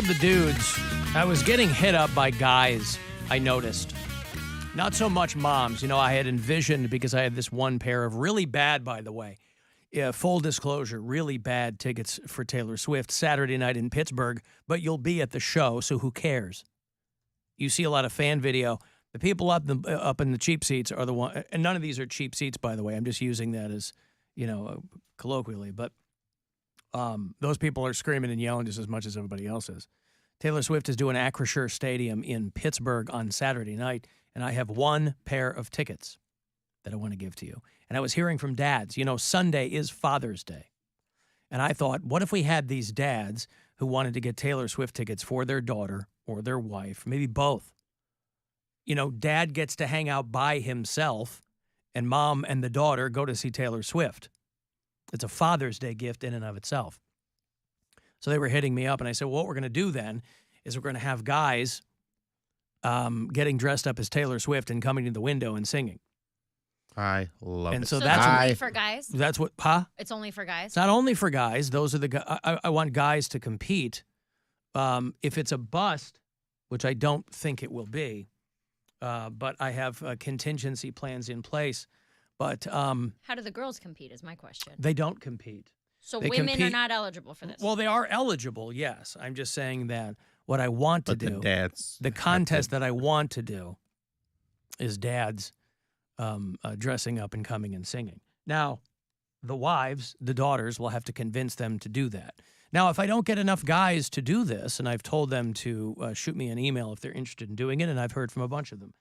the dudes, I was getting hit up by guys, I noticed. Not so much moms. You know, I had envisioned, because I had this one pair of really bad, by the way, full disclosure, really bad tickets for Taylor Swift Saturday night in Pittsburgh, but you'll be at the show, so who cares? You see a lot of fan video. The people up in the cheap seats are the one, and none of these are cheap seats, by the way. I'm just using that as, colloquially, but those people are screaming and yelling just as much as everybody else is. Taylor Swift is doing Acrisure Stadium in Pittsburgh on Saturday night, and I have one pair of tickets that I want to give to you. And I was hearing from dads, Sunday is Father's Day. And I thought, what if we had these dads who wanted to get Taylor Swift tickets for their daughter or their wife, maybe both? Dad gets to hang out by himself, and mom and the daughter go to see Taylor Swift. It's a Father's Day gift in and of itself. So they were hitting me up, and I said, well, what we're going to do then is we're going to have guys getting dressed up as Taylor Swift and coming to the window and singing. I love and it. So that's only for guys? That's what, huh? It's only for guys? It's not only for guys. Those are the guys. I want guys to compete. If it's a bust, which I don't think it will be, but I have contingency plans in place. But how do the girls compete is my question. They don't compete. So they women are not eligible for this? Well, they are eligible, yes. I'm just saying that what I want to do, the contest that I want to do is dads dressing up and coming and singing. Now, the wives, the daughters, will have to convince them to do that. Now, if I don't get enough guys to do this, and I've told them to shoot me an email if they're interested in doing it, and I've heard from a bunch of them,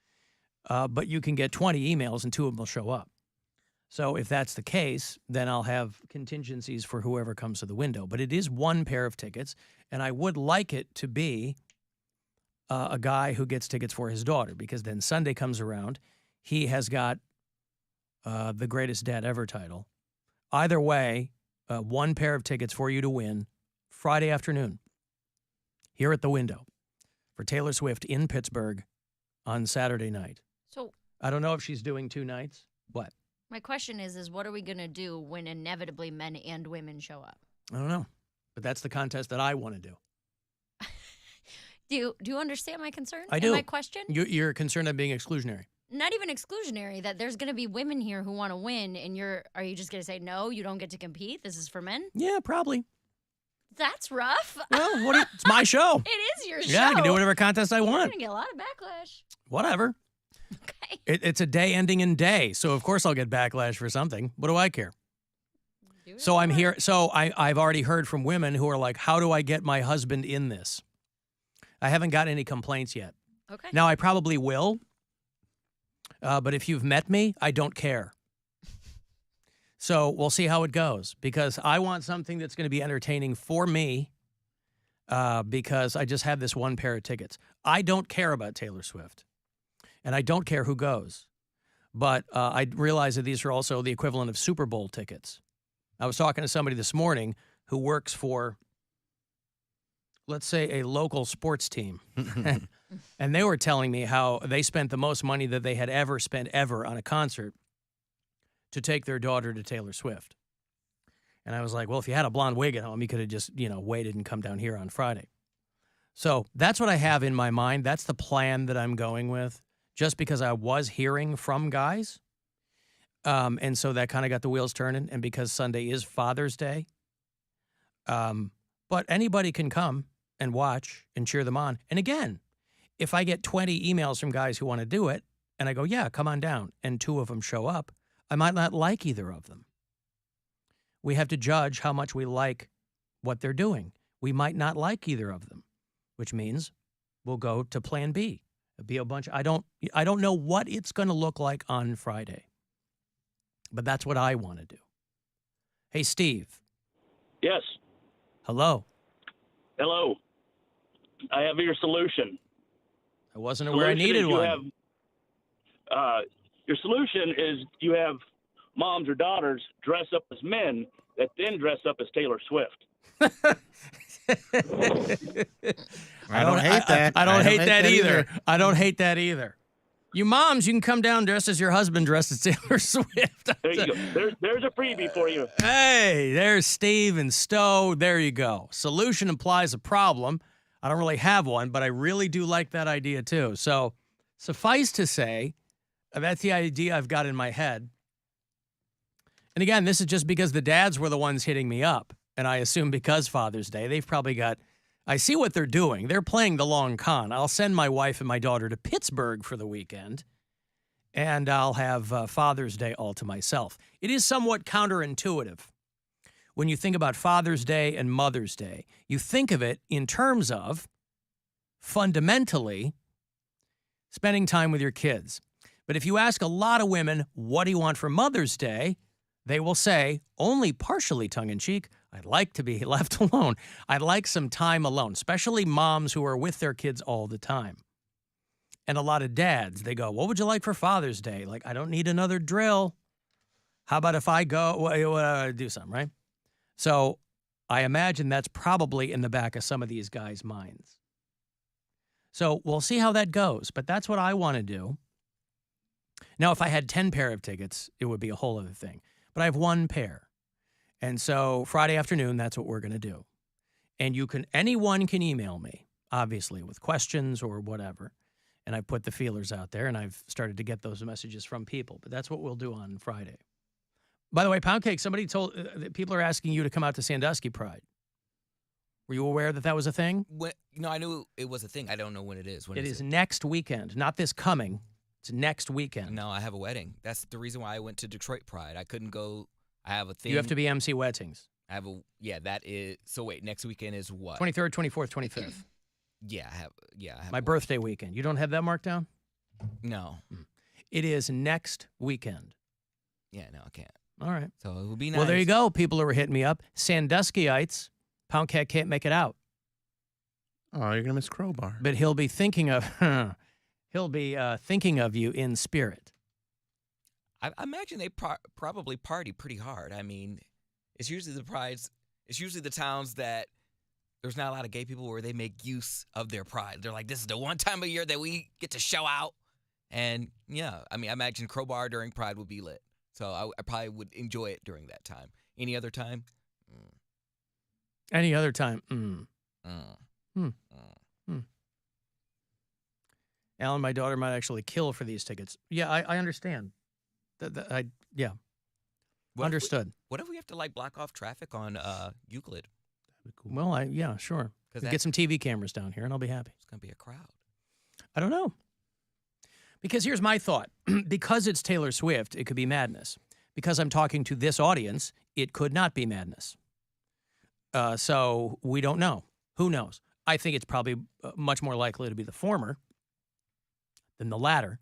but you can get 20 emails and 2 of them will show up. So if that's the case, then I'll have contingencies for whoever comes to the window. But it is one pair of tickets, and I would like it to be a guy who gets tickets for his daughter, because then Sunday comes around, he has got the greatest dad ever title. Either way, one pair of tickets for you to win Friday afternoon here at the window for Taylor Swift in Pittsburgh on Saturday night. So I don't know if she's doing 2 nights. What? My question is what are we going to do when inevitably men and women show up? I don't know. But that's the contest that I want to do. Do you understand my concern? I do. And my question? You're concerned I'm being exclusionary. Not even exclusionary, that there's going to be women here who want to win, and are you just going to say, no, you don't get to compete? This is for men? Yeah, probably. That's rough. Well, it's my show. It is your show. Yeah, I can do whatever contest I want. You're going to get a lot of backlash. Whatever. Okay. It's a day ending in day, so of course I'll get backlash for something. What do I care? So I'm here. So I've already heard from women who are like, how do I get my husband in this? I haven't got any complaints yet. Okay. Now, I probably will, but if you've met me, I don't care. So we'll see how it goes, because I want something that's going to be entertaining for me, because I just have this one pair of tickets. I don't care about Taylor Swift. And I don't care who goes. But I realize that these are also the equivalent of Super Bowl tickets. I was talking to somebody this morning who works for, let's say, a local sports team. And they were telling me how they spent the most money that they had ever spent on a concert to take their daughter to Taylor Swift. And I was like, well, if you had a blonde wig at home, you could have just, waited and come down here on Friday. So that's what I have in my mind. That's the plan that I'm going with. Just because I was hearing from guys. And so that kind of got the wheels turning. And because Sunday is Father's Day. But anybody can come and watch and cheer them on. And again, if I get 20 emails from guys who want to do it, and I go, yeah, come on down, and 2 of them show up, I might not like either of them. We have to judge how much we like what they're doing. We might not like either of them, which means we'll go to plan B. Be a bunch. I don't know what it's going to look like on Friday, but that's what I want to do. Hey, Steve. Yes. Hello. Hello. I have your solution. I wasn't aware I needed one. Your solution is you have moms or daughters dress up as men that then dress up as Taylor Swift. I don't hate that. I don't hate that either. I don't hate that either. You moms, you can come down dressed as your husband dressed as Taylor Swift. There you go. There's a freebie for you. Hey, there's Steve and Stowe. There you go. Solution implies a problem. I don't really have one, but I really do like that idea too. So suffice to say, that's the idea I've got in my head. And again, this is just because the dads were the ones hitting me up. And I assume because Father's Day, they've probably got, I see what they're doing. They're playing the long con. I'll send my wife and my daughter to Pittsburgh for the weekend, and I'll have Father's Day all to myself. It is somewhat counterintuitive. When you think about Father's Day and Mother's Day, you think of it in terms of fundamentally spending time with your kids. But if you ask a lot of women, what do you want for Mother's Day? They will say, only partially tongue-in-cheek, I'd like to be left alone. I'd like some time alone, especially moms who are with their kids all the time. And a lot of dads, they go, what would you like for Father's Day? Like, I don't need another drill. How about if I go do something, right? So I imagine that's probably in the back of some of these guys' minds. So we'll see how that goes, but that's what I want to do. Now, if I had 10 pair of tickets, it would be a whole other thing. But I have one pair. And so Friday afternoon, that's what we're going to do. And anyone can email me, obviously, with questions or whatever. And I put the feelers out there, and I've started to get those messages from people. But that's what we'll do on Friday. By the way, Poundcake, somebody told that people are asking you to come out to Sandusky Pride. Were you aware that that was a thing? I knew it was a thing. I don't know when it is. It is next weekend, not this coming. It's next weekend. No, I have a wedding. That's the reason why I went to Detroit Pride. I couldn't go. I have a thing. You have to be MC weddings. That is. So wait, next weekend is what? 23rd, 24th, 25th. I have. My birthday weekend. You don't have that marked down? No. It is next weekend. Yeah, no, I can't. All right. So it would be nice. Well, there you go. People who are hitting me up. Sanduskyites. Poundcake can't make it out. Oh, you're gonna miss Crowbar. But he'll be thinking of thinking of you in spirit. I imagine they probably party pretty hard. I mean, it's usually the prides. It's usually the towns that there's not a lot of gay people where they make use of their pride. They're like, this is the one time of year that we get to show out. And yeah, I mean, I imagine Crowbar during Pride would be lit. So I probably would enjoy it during that time. Any other time? Any other time? Alan, my daughter might actually kill for these tickets. Yeah, I understand. Understood. What if we have to block off traffic on Euclid? That'd be cool. Well, sure. Get some TV cameras down here, and I'll be happy. It's gonna be a crowd. I don't know. Because here's my thought. Because it's Taylor Swift, it could be madness. Because I'm talking to this audience, it could not be madness. So we don't know. Who knows? I think it's probably much more likely to be the former than the latter.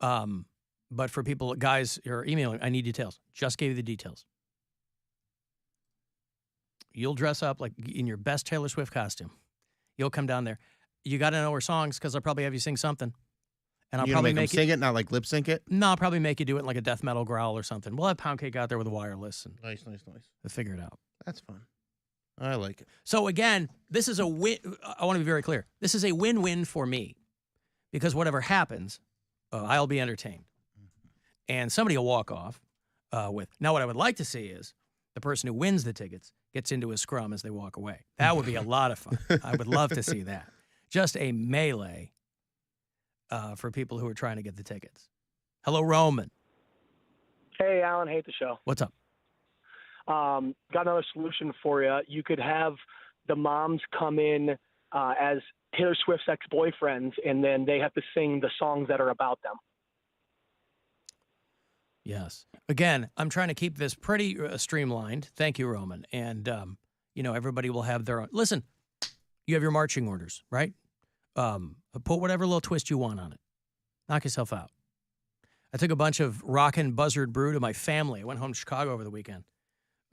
But for people, guys who are emailing, I need details. Just gave you the details. You'll dress up like in your best Taylor Swift costume. You'll come down there. You got to know her songs because I'll probably have you sing something. And I'll probably make sing it, not lip sync it. No, I'll probably make you do it in like a death metal growl or something. We'll have Poundcake out there with a wireless and Nice. we'll figure it out. That's fun. I like it. So again, this is a win. I want to be very clear. This is a win-win for me because whatever happens, I'll be entertained, and somebody will walk off with. Now, what I would like to see is the person who wins the tickets gets into a scrum as they walk away. That would be a lot of fun. I would love to see that. Just a melee for people who are trying to get the tickets. Hello, Roman. Hey, Alan. Hate the show. What's up? Got another solution for you. You could have the moms come in as Taylor Swift's ex-boyfriends, and then they have to sing the songs that are about them. Yes. Again, I'm trying to keep this pretty streamlined. Thank you, Roman. And, everybody will have their own. Listen, you have your marching orders, right? Put whatever little twist you want on it. Knock yourself out. I took a bunch of Rockin' Buzzard brew to my family. I went home to Chicago over the weekend.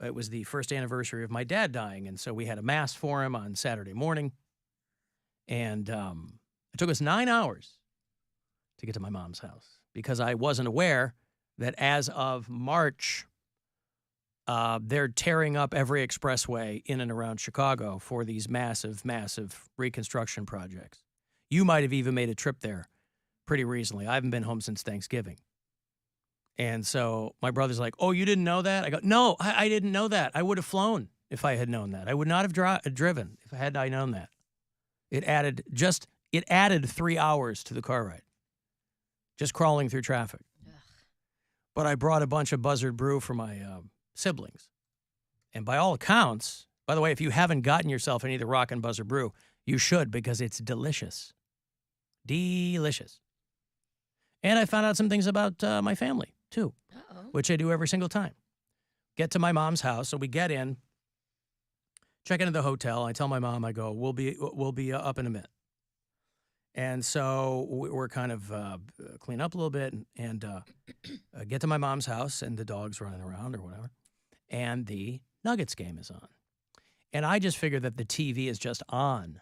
It was the first anniversary of my dad dying, and so we had a mass for him on Saturday morning. And it took us 9 hours to get to my mom's house because I wasn't aware that as of March, they're tearing up every expressway in and around Chicago for these massive, massive reconstruction projects. You might have even made a trip there pretty recently. I haven't been home since Thanksgiving. And so my brother's like, oh, you didn't know that? I go, no, I didn't know that. I would have flown if I had known that. I would not have driven if I had known that. It added 3 hours to the car ride. Just crawling through traffic. Ugh. But I brought a bunch of Buzzard brew for my siblings. And by all accounts, by the way, if you haven't gotten yourself any of the Rockin' Buzzard brew, you should because it's delicious. Delicious. And I found out some things about my family, too, which I do every single time. Get to my mom's house. So we get in, check into the hotel. I tell my mom, I go, we'll be up in a minute. And so we're kind of clean up a little bit and get to my mom's house, and the dog's running around or whatever. And the Nuggets game is on. And I just figured that the TV is just on.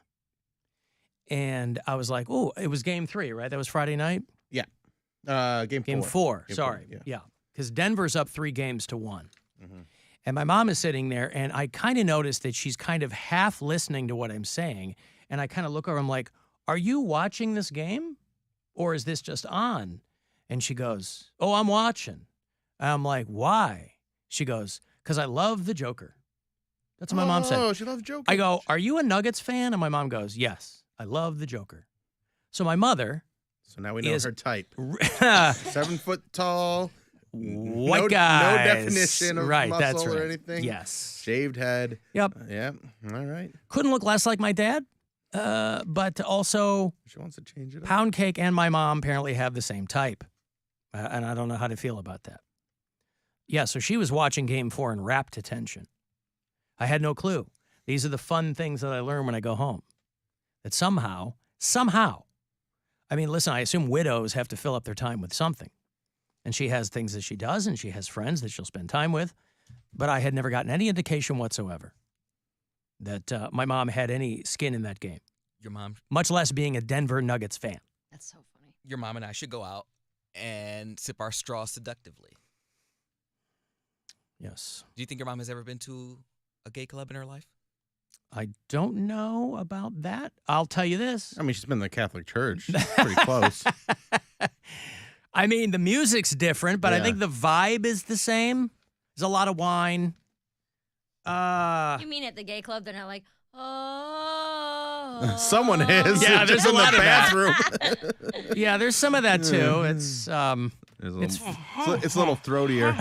And I was like, oh, it was game 3, right? That was Friday night? Yeah. Game 4. Game Sorry. 4, Yeah. Because Denver's up 3-1. Mm-hmm. And my mom is sitting there, and I kind of noticed that she's kind of half listening to what I'm saying. And I kind of look over, I'm like, are you watching this game? Or is this just on? And she goes, oh, I'm watching. And I'm like, why? She goes, because I love the Joker. That's what my mom said. Oh, she loves Joker. I go, are you a Nuggets fan? And my mom goes, yes, I love the Joker. So my mother So now we know her type. 7 foot tall. White guys. No definition of right, muscle that's right. or anything. Yes. Shaved head. Yep. Yeah. All right. Couldn't look less like my dad, but also She wants to change it up. Poundcake and my mom apparently have the same type. And I don't know how to feel about that. Yeah, so she was watching Game 4 in rapt attention. I had no clue. These are the fun things that I learn when I go home. That somehow, I mean, listen, I assume widows have to fill up their time with something. And she has things that she does, and she has friends that she'll spend time with. But I had never gotten any indication whatsoever that my mom had any skin in that game. Your mom, Much less being a Denver Nuggets fan. That's so funny. your mom and I should go out and sip our straw seductively. Yes. Do you think your mom has ever been to a gay club in her life? I don't know about that. I'll tell you this. I mean, she's been in the Catholic Church. Pretty close. I mean, the music's different, but I Yeah. think the vibe is the same. There's a lot of wine. You mean at the gay club, they're not like, oh. Someone is. Yeah, there's Just a in lot the of that. bathroom. Yeah, there's some of that too. It's There's a It's- little, it's a little throatier.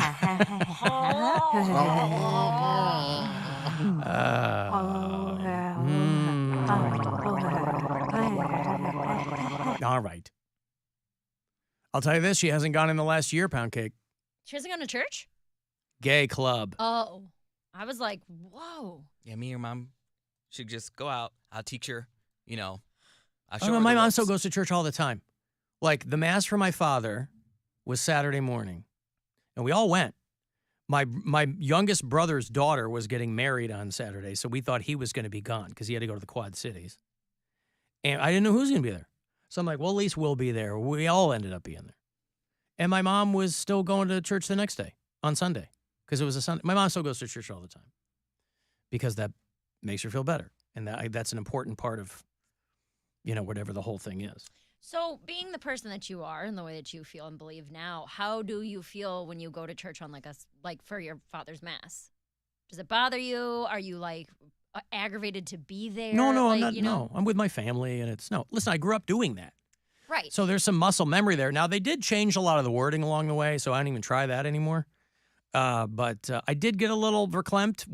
all right. I'll tell you this, she hasn't gone in the last year, Poundcake. She hasn't gone to church? Gay club. Oh. I was like, whoa. Yeah, me and your mom should just go out. I'll teach her, I'll show Oh, no, her my the mom ropes. still goes to church all the time. Like, the mass for my father was Saturday morning, and we all went. My youngest brother's daughter was getting married on Saturday, so we thought he was going to be gone because he had to go to the Quad Cities. And I didn't know who was going to be there. So I'm like, well, at least we'll be there. We all ended up being there. And my mom was still going to church the next day on Sunday because it was a Sunday. My mom still goes to church all the time because that makes her feel better. And that's an important part of, whatever the whole thing is. So, being the person that you are and the way that you feel and believe now, how do you feel when you go to church on like for your father's mass? Does it bother you? Are you like aggravated to be there? No, like, I'm not. No, I'm with my family, and listen, I grew up doing that. Right. So there's some muscle memory there. Now, they did change a lot of the wording along the way, so I don't even try that anymore. But I did get a little verklempt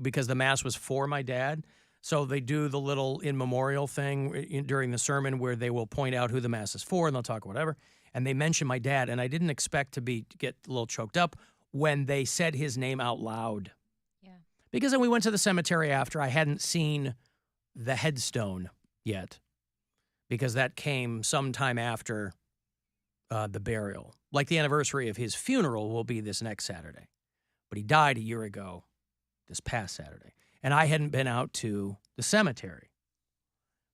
because the mass was for my dad. So they do the little in memorial thing during the sermon where they will point out who the mass is for, and they'll talk whatever. And they mention my dad, and I didn't expect to get a little choked up when they said his name out loud. Yeah. Because then we went to the cemetery after. I hadn't seen the headstone yet because that came sometime after the burial. Like the anniversary of his funeral will be this next Saturday. But he died a year ago, this past Saturday. And I hadn't been out to the cemetery,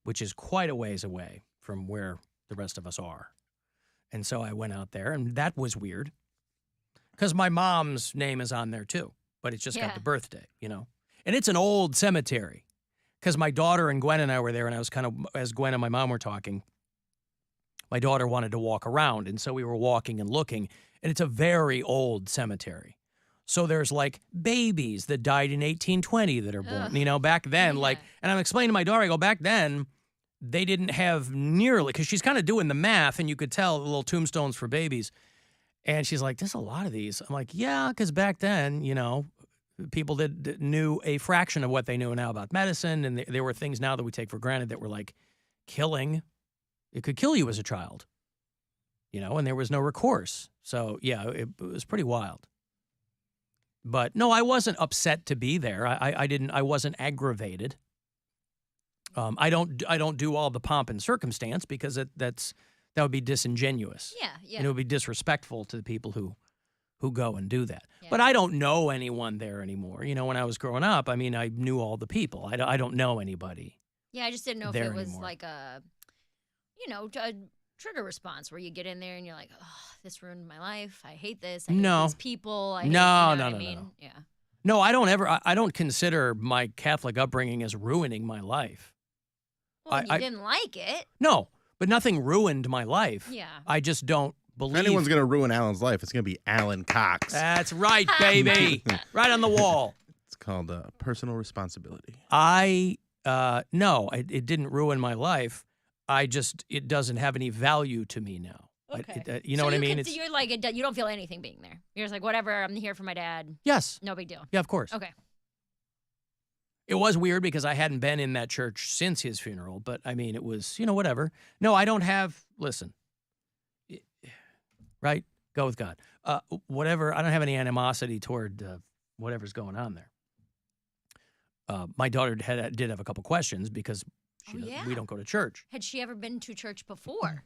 which is quite a ways away from where the rest of us are. And so I went out there, and that was weird because my mom's name is on there too, but it's just got the birthday, And it's an old cemetery because my daughter and Gwen and I were there, and I was as Gwen and my mom were talking, my daughter wanted to walk around, and so we were walking and looking, and it's a very old cemetery. So there's like babies that died in 1820 that are born, back then, and I'm explaining to my daughter, I go, back then, they didn't have nearly, because she's kind of doing the math, and you could tell the little tombstones for babies. And she's like, there's a lot of these. I'm like, yeah, because back then, people knew a fraction of what they knew now about medicine. And there were things now that we take for granted that were like killing. It could kill you as a child, and there was no recourse. So, yeah, it was pretty wild. But no, I wasn't upset to be there. I wasn't aggravated. I don't do all the pomp and circumstance because that would be disingenuous. Yeah. And it would be disrespectful to the people who go and do that. Yeah. But I don't know anyone there anymore. When I was growing up, I mean, I knew all the people. I don't know anybody. Yeah, I just didn't know if there it was anymore. like a trigger response where you get in there and you're like, oh, this ruined my life. I hate this. I hate No. these people. I hate, No, you know no, what no, I mean? no. Yeah. No, I don't consider my Catholic upbringing as ruining my life. Well, you didn't like it. No, but nothing ruined my life. Yeah. I just don't believe. If anyone's going to ruin Alan's life, it's going to be Alan Cox. That's right, baby. Right on the wall. It's called personal responsibility. No, it didn't ruin my life. It doesn't have any value to me now. Okay. You know what I mean? You're like, you don't feel anything being there. You're just like, whatever, I'm here for my dad. Yes. No big deal. Yeah, of course. Okay. It was weird because I hadn't been in that church since his funeral, but I mean, it was, whatever. No, I don't have, listen, right? Go with God. Whatever, I don't have any animosity toward whatever's going on there. My daughter did have a couple questions because we don't go to church. Had she ever been to church before?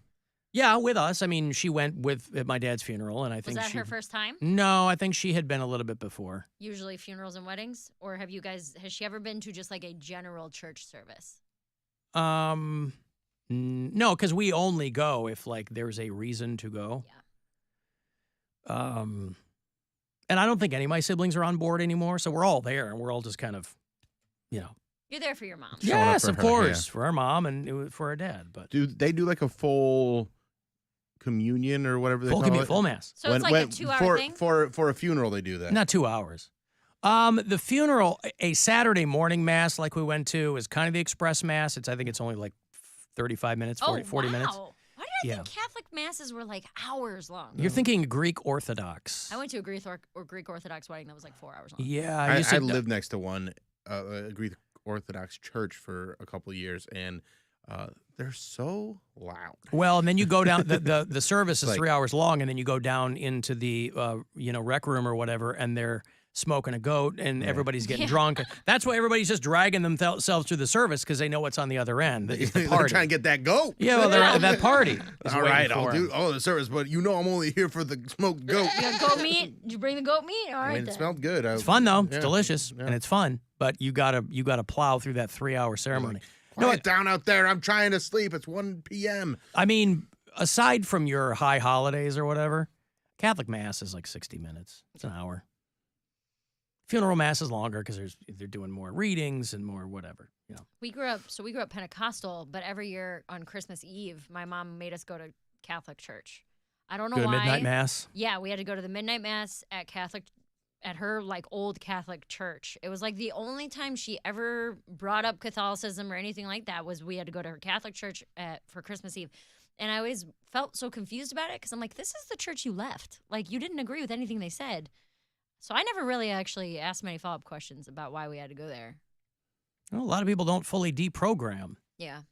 Yeah, with us. I mean, she went at my dad's funeral, and I think Was that her first time? No, I think she had been a little bit before. Usually funerals and weddings? Or has she ever been to just like a general church service? No, because we only go if like there's a reason to go. Yeah. And I don't think any of my siblings are on board anymore, so we're all there, and we're all just kind of, You're there for your mom. Showing up yes, for of her, course, yeah. for our mom and for our dad. But Do they do like a full communion or whatever they call it? full mass. So it's like a 2-hour thing? For a funeral, they do that. Not 2 hours. The funeral, a Saturday morning mass like we went to, is kind of the express mass. I think it's only like 35 minutes, 40 minutes. Why did I think Catholic masses were like hours long? You're thinking Greek Orthodox. I went to a Greek Orthodox wedding that was like 4 hours long. Yeah, I lived next to one, a Greek Orthodox church for a couple of years, and they're so loud. Well, and then you go down. The service is Like- 3 hours long, and then you go down into the rec room or whatever, and they're smoking a goat, and everybody's getting drunk. That's why everybody's just dragging themselves through the service because they know what's on the other end. It's the They're party. trying to get that goat. Yeah, well, they're at that party. is All waiting right, for I'll 'em. do the service, but I'm only here for the smoked goat. You got goat meat? Did you bring the goat meat? All right, I mean, it then. smelled good. It's fun though. It's Yeah. delicious Yeah. and it's fun. But you gotta plow through that 3-hour ceremony. Quiet down out there. I'm trying to sleep. It's 1 p.m. I mean, aside from your high holidays or whatever, Catholic Mass is like 60 minutes. It's an hour. Funeral Mass is longer because they're doing more readings and more whatever. We grew up Pentecostal, but every year on Christmas Eve, my mom made us go to Catholic church. I don't know Go to why. midnight Mass. Yeah, we had to go to the midnight mass at her like old Catholic church. It was like the only time she ever brought up Catholicism or anything like that was we had to go to her Catholic church for Christmas Eve. And I always felt so confused about it because I'm like, this is the church you left. Like, you didn't agree with anything they said. So I never really actually asked many follow-up questions about why we had to go there. Well, a lot of people don't fully deprogram. Yeah.